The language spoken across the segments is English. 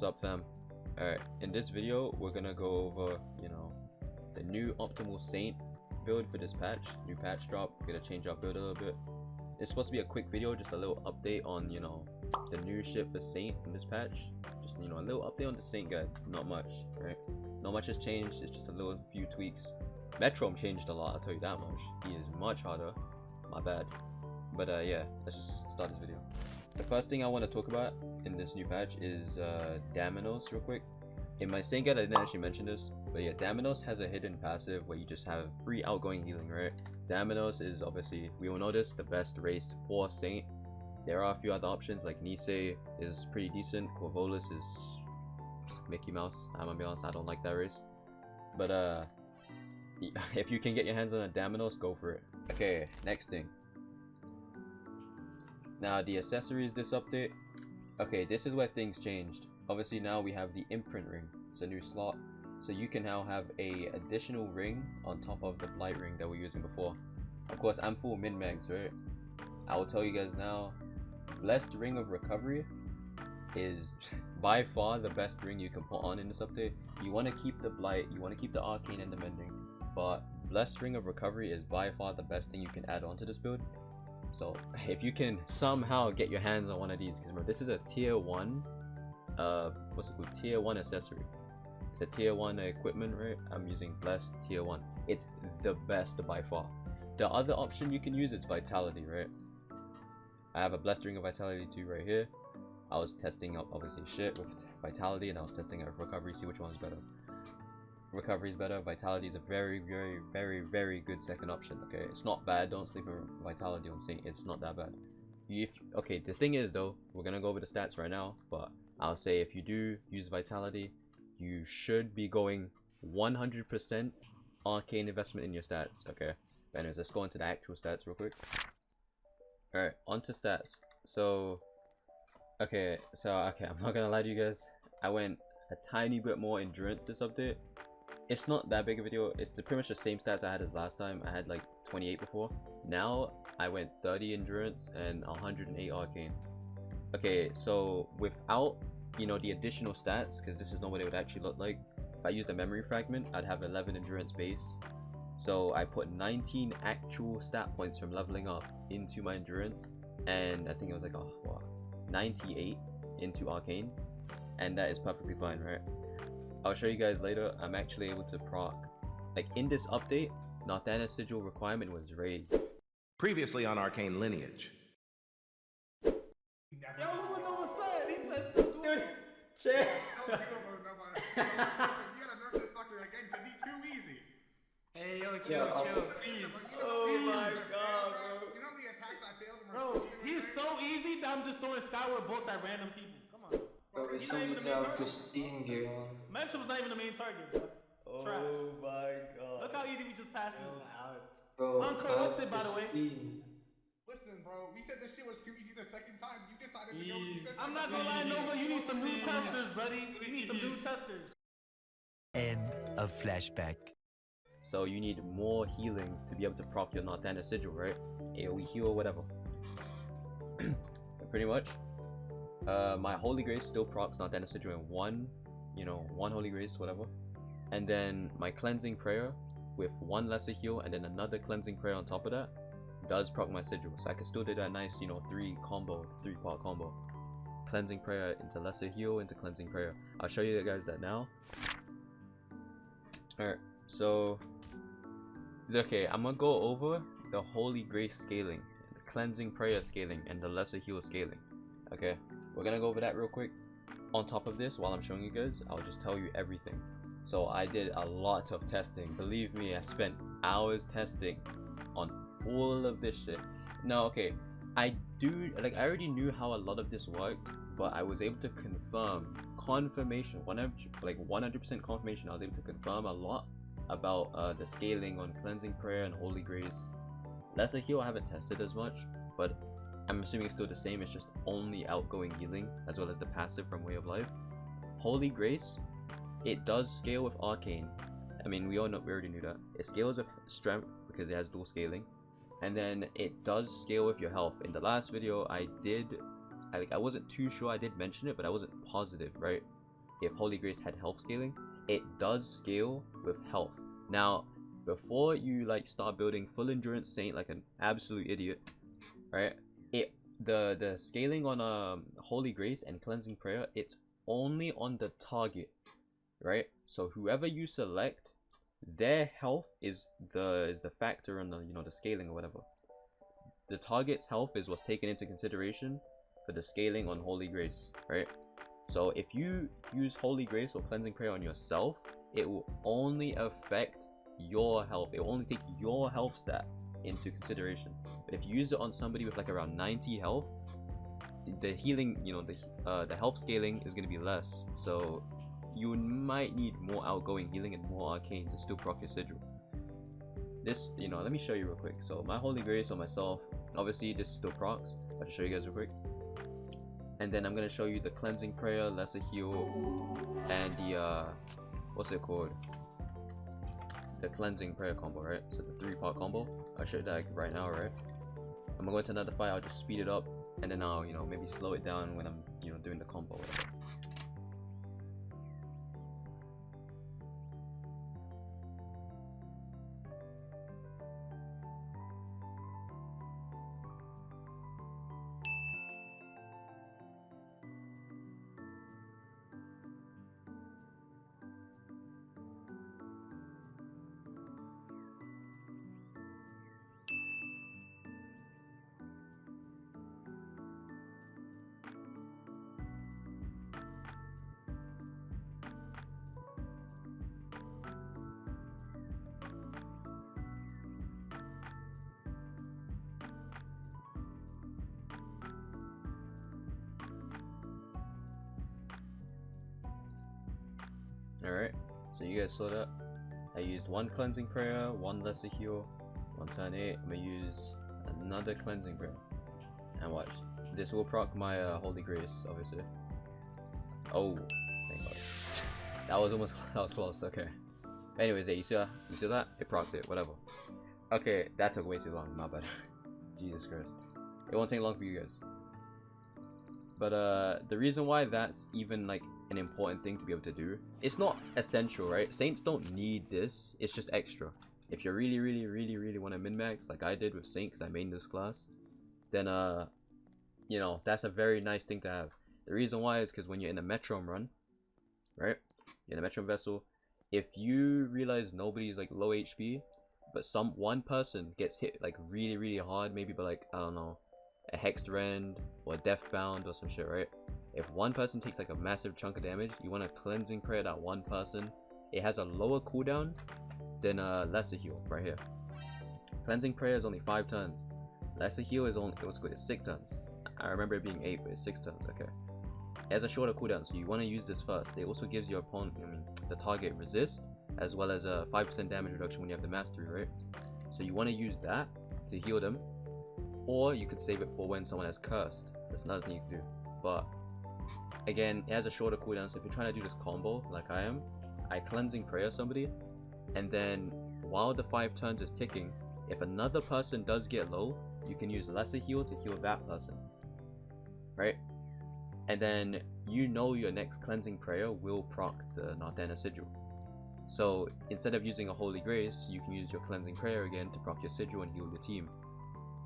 What's up, fam? Alright, in this video we're gonna go over, the new optimal Saint build for this patch. New patch drop. We're gonna change our build a little bit. It's supposed to be a quick video, just a little update on, the new shit for Saint in this patch. Just, a little update on the Saint guide. Not much, right? Not much has changed, it's just a few tweaks. Metrom changed a lot, I'll tell you that much. He is much harder. My bad. But yeah, let's just start this video. The first thing I want to talk about in this new patch is Damonos real quick. In my Saint guide I didn't actually mention this, but yeah, Damonos has a hidden passive where you just have free outgoing healing, right? Damonos is obviously, we all know this, the best race for Saint. There are a few other options, like Nisei is pretty decent, Corvolis is Mickey Mouse. I'm gonna be honest, I don't like that race. But if you can get your hands on a Damonos, go for it. Okay, next thing. Now the accessories this update. Okay, this is where things changed. Obviously now we have the imprint ring. It's a new slot. So you can now have a additional ring on top of the blight ring that we're using before. Of course, I'm full min-max, right? I will tell you guys now, Blessed Ring of Recovery is by far the best ring you can put on in this update. You want to keep the blight, you want to keep the arcane and the mending, but Blessed Ring of Recovery is by far the best thing you can add onto this build. So if you can somehow get your hands on one of these, because remember, this is a tier 1 what's it called, tier 1 accessory. It's a tier 1 equipment, right? I'm using Blessed tier 1. It's the best by far. The other option you can use is Vitality, right? I have a Blessed Ring of Vitality 2 right here. I was testing out obviously shit with Vitality, and I was testing out Recovery, see which one's better. Recovery is better. Vitality is a very good second option. Okay, it's not bad. Don't sleep on Vitality on Saint. It's not that bad. Okay, the thing is though, we're gonna go over the stats right now, but I'll say if you do use Vitality, you should be going 100% arcane investment in your stats. Okay, but anyways, let's go into the actual stats real quick. All right, onto stats. So okay, I'm not gonna lie to you guys, I went a tiny bit more endurance this update. It's not that big of a deal. It's pretty much the same stats I had as last time. I had like 28 before. Now I went 30 endurance and 108 arcane. Okay, so without the additional stats, because this is not what it would actually look like. If I used a memory fragment, I'd have 11 endurance base. So I put 19 actual stat points from leveling up into my endurance, and I think it was like 98 into arcane, and that is perfectly fine, right? I'll show you guys later. I'm actually able to proc, like in this update, Narthana Sigil requirement was raised. Previously on Arcane Lineage. Yo, who would know what's up? He says, dude, Shit. You gotta nerf this fucker again because he's too easy. hey, yo, chill, please. Oh my god, bro. You know how many attacks I failed? Bro, he's so easy that I'm just throwing skyward bolts at random people. Come on. Bro, He's not even the main target. Mention's not even the main target, bro. Trash. Oh my god. Look how easy we just passed him. Bro, Uncorrupted, by the way. listen, bro. We said this shit was too easy the second time. You decided to go. You said I'm not gonna lie, Nova, you need some new testers, buddy. You need some new testers. End of flashback. So you need more healing to be able to proc your Narthana Sigil, right? AoE heal or whatever. Pretty much. My Holy Grace still procs Narthana Sigil in one Holy Grace, whatever. And then my Cleansing Prayer with one lesser heal and then another Cleansing Prayer on top of that does proc my Sigil. So I can still do that nice, 3-part combo. Cleansing Prayer into lesser heal into Cleansing Prayer. I'll show you guys that now. Alright, so okay, I'm gonna go over the Holy Grace scaling, the Cleansing Prayer scaling, and the lesser heal scaling. Okay, we're gonna go over that real quick. On top of this, while I'm showing you guys, I'll just tell you everything. So I did a lot of testing. Believe me, I spent hours testing on all of this shit. No, okay, I already knew how a lot of this worked, but I was able to confirmation, 100% confirmation. I was able to confirm a lot about the scaling on Cleansing Prayer and Holy Grace. Lesser heal I haven't tested as much, but I'm assuming it's still the same. It's just only outgoing healing as well as the passive from Way of Life. Holy Grace, it does scale with arcane. I mean, we already knew that. It scales with strength because it has dual scaling, and then it does scale with your health. In the last video I wasn't too sure, I did mention it, but I wasn't positive, right? if Holy Grace had health scaling, it does scale with health. Now, before you like start building full endurance Saint like an absolute idiot, right? The scaling on Holy Grace and Cleansing Prayer, it's only on the target, right? So whoever you select, their health is the factor in the, you know, the scaling or whatever. The target's health is what's taken into consideration for the scaling on Holy Grace, right? So if you use Holy Grace or Cleansing Prayer on yourself, it will only affect your health. It will only take your health stat into consideration. But if you use it on somebody with like around 90 health, the healing, you know, the health scaling is going to be less. So you might need more outgoing healing and more arcane to still proc your sigil. This, you know, let me show you real quick. So my Holy Grace on myself, obviously this is still procs. I'll just show you guys real quick. And then I'm going to show you the Cleansing Prayer, Lesser Heal, and the, what's it called? The Cleansing Prayer combo, right? So the 3-part combo. I'll show you that right now, right? I'm going to go into another fight, I'll just speed it up, and then I'll, you know, maybe slow it down when I'm, you know, doing the combo, whatever. Alright, so you guys saw that. I used one Cleansing Prayer, one Lesser Heal, one turn 8. I'm gonna use another Cleansing Prayer. And watch. This will proc my Holy Grace, obviously. Oh, thank God. That was close, okay. Anyways, yeah, you see that? It procced it, whatever. Okay, that took way too long, my bad. Jesus Christ. It won't take long for you guys. But the reason why that's even like an important thing to be able to do, it's not essential, right? Saints don't need this, it's just extra. If you really want to min-max like I did with Saint because I mained this class, then you know, that's a very nice thing to have. The reason why is because when you're in a Metron run, right? You're in a Metron vessel, if you realize nobody's like low HP, but one person gets hit like really hard, maybe by like, I don't know, a Hexed Rend or a Deathbound or some shit, right? If one person takes like a massive chunk of damage, you want to Cleansing Prayer that one person. It has a lower cooldown than Lesser Heal right here. Cleansing Prayer is only 5 turns. Lesser Heal is only, it was good, it's 6 turns. I remember it being 8, but it's 6 turns, okay. It has a shorter cooldown, so you want to use this first. It also gives your opponent, the target resist, as well as a 5% damage reduction when you have the mastery, right? So you want to use that to heal them, or you could save it for when someone has cursed. That's another thing you can do. But again, it has a shorter cooldown, so if you're trying to do this combo like I am, I Cleansing Prayer somebody, and then while the 5 turns is ticking, if another person does get low, you can use Lesser Heal to heal that person, right? And then you know your next Cleansing Prayer will proc the Nardana Sigil. So instead of using a Holy Grace, you can use your Cleansing Prayer again to proc your Sigil and heal your team.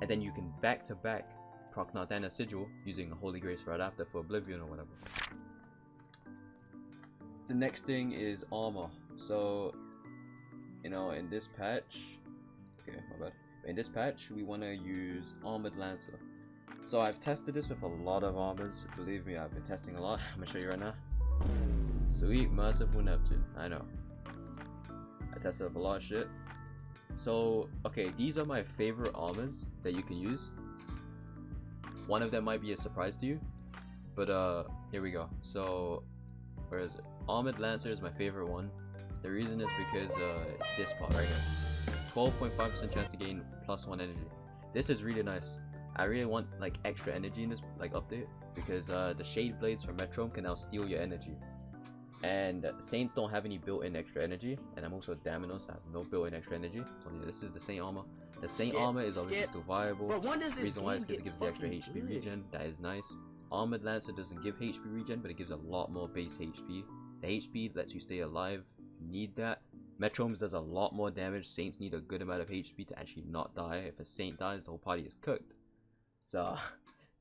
And then you can back to back proc Nardana Sigil using a Holy Grace right after for Oblivion or whatever. The next thing is armor. So, you know, in this patch, okay, my bad. In this patch, we want to use Armored Lancer. So I've tested this with a lot of armors. Believe me, I've been testing a lot. I'm gonna show you right now. Sweet Merciful Neptune. I know. I tested up a lot of shit. So, okay, these are my favorite armors that you can use. One of them might be a surprise to you, but here we go. So, where is it? Armored Lancer is my favorite one. The reason is because this part right here. 12.5% chance to gain +1 energy. This is really nice. I really want like extra energy in this like update because the Shade Blades from Metron can now steal your energy. And Saints don't have any built-in extra energy, and I'm also Damonos, I have no built-in extra energy. So this is the Saint armor. The Saint armor is obviously still viable. The reason why is because it gives the extra HP regen. That is nice. Armored Lancer doesn't give HP regen, but it gives a lot more base HP. The HP lets you stay alive. You need that. Metromes does a lot more damage. Saints need a good amount of HP to actually not die. If a Saint dies, the whole party is cooked. So,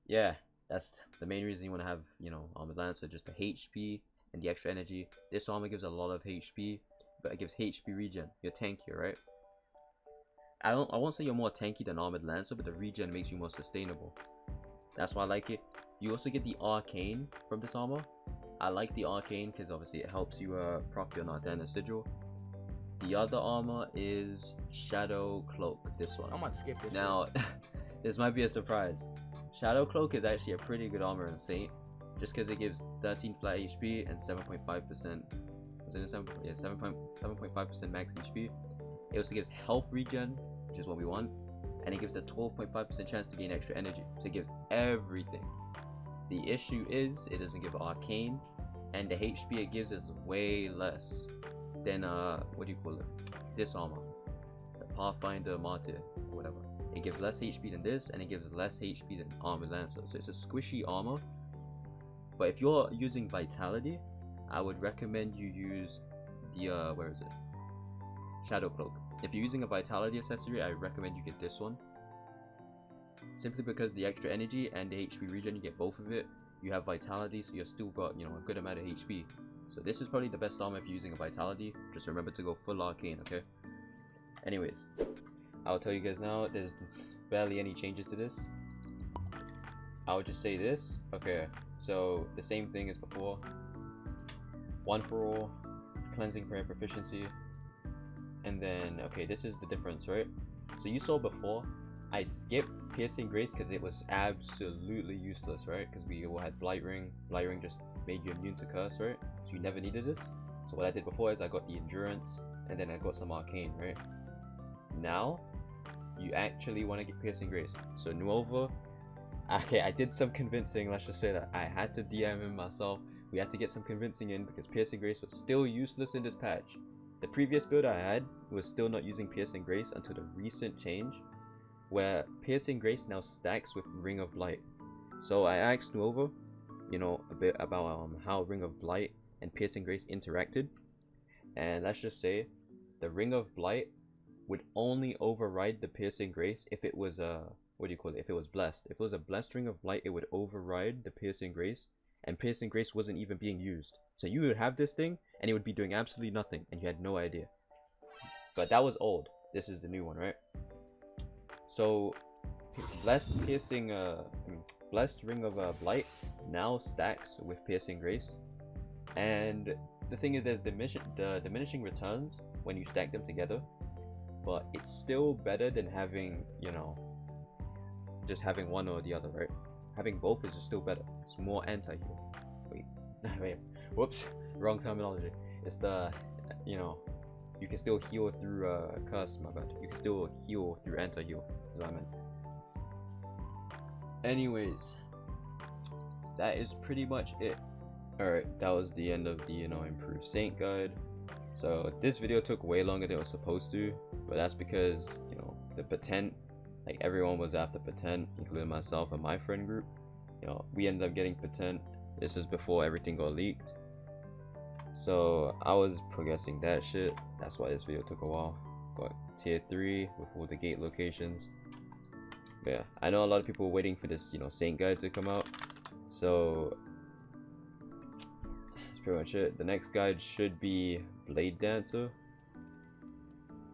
yeah, that's the main reason you want to have, you know, Armored Lancer. Just the HP and the extra energy. This armor gives a lot of HP, but it gives HP regen. You're tankier, right? I won't say you're more tanky than Armored Lancer, but the regen makes you more sustainable. That's why I like it. You also get the Arcane from this armor. I like the Arcane because obviously it helps you proc your Nardana Sigil. The other armor is Shadow Cloak, this one. I'm about to skip this. Now, this might be a surprise. Shadow Cloak is actually a pretty good armor in Saint, just because it gives 13 flat HP and 7.5%. Was it 7.5% max HP? It also gives health regen, which is what we want, and it gives a 12.5% chance to gain extra energy. So it gives everything. The issue is it doesn't give Arcane, and the HP it gives is way less than what do you call it? This armor, the Pathfinder Martyr or whatever. It gives less HP than this, and it gives less HP than Armored Lancer. So it's a squishy armor. But if you're using Vitality, I would recommend you use the where is it? Shadow Cloak. If you're using a Vitality accessory, I recommend you get this one. Simply because the extra energy and the HP regen, you get both of it. You have Vitality, so you've still got, you know, a good amount of HP. So this is probably the best armor if you're using a Vitality. Just remember to go full Arcane, okay? Anyways, I'll tell you guys now, there's barely any changes to this. I'll just say this. Okay, so the same thing as before. One for all, Cleansing Prayer Proficiency. And then, okay, this is the difference, right? So you saw before, I skipped Piercing Grace because it was absolutely useless, right? Because we all had Blight Ring. Blight Ring just made you immune to curse, right? So you never needed this. So what I did before is I got the Endurance, and then I got some Arcane, right? Now, you actually want to get Piercing Grace. So Nuova, okay, I did some convincing, let's just say that. I had to DM him myself. We had to get some convincing in because Piercing Grace was still useless in this patch. The previous build I had was still not using Piercing Grace until the recent change, where Piercing Grace now stacks with Ring of Blight. So I asked Nuova, you know, a bit about how Ring of Blight and Piercing Grace interacted, and let's just say the Ring of Blight would only override the Piercing Grace if it was what do you call it? If it was blessed. If it was a blessed Ring of Blight, it would override the Piercing Grace, and Piercing Grace wasn't even being used. So you would have this thing, and it would be doing absolutely nothing, and you had no idea. But that was old. This is the new one, right? So, Blessed Ring of Blight now stacks with Piercing Grace, and the thing is, there's diminishing returns when you stack them together, but it's still better than having, you know, just having one or the other, right? Having both is just still better. It's more anti-heal. Wait, whoops, wrong terminology. It's the, you know, you can still heal through curse, my bad. You can still heal through anti-heal, is what I meant. Anyways, that is pretty much it. Alright, that was the end of the, you know, improved Saint guide. So this video took way longer than it was supposed to, but that's because, you know, the patent, like everyone was after patent, including myself and my friend group. You know, we ended up getting patent. This was before everything got leaked. So I was progressing that shit. That's why this video took a while. Got tier 3 with all the gate locations. But yeah, I know a lot of people were waiting for this, you know, Saint guide to come out. So that's pretty much it. The next guide should be Blade Dancer.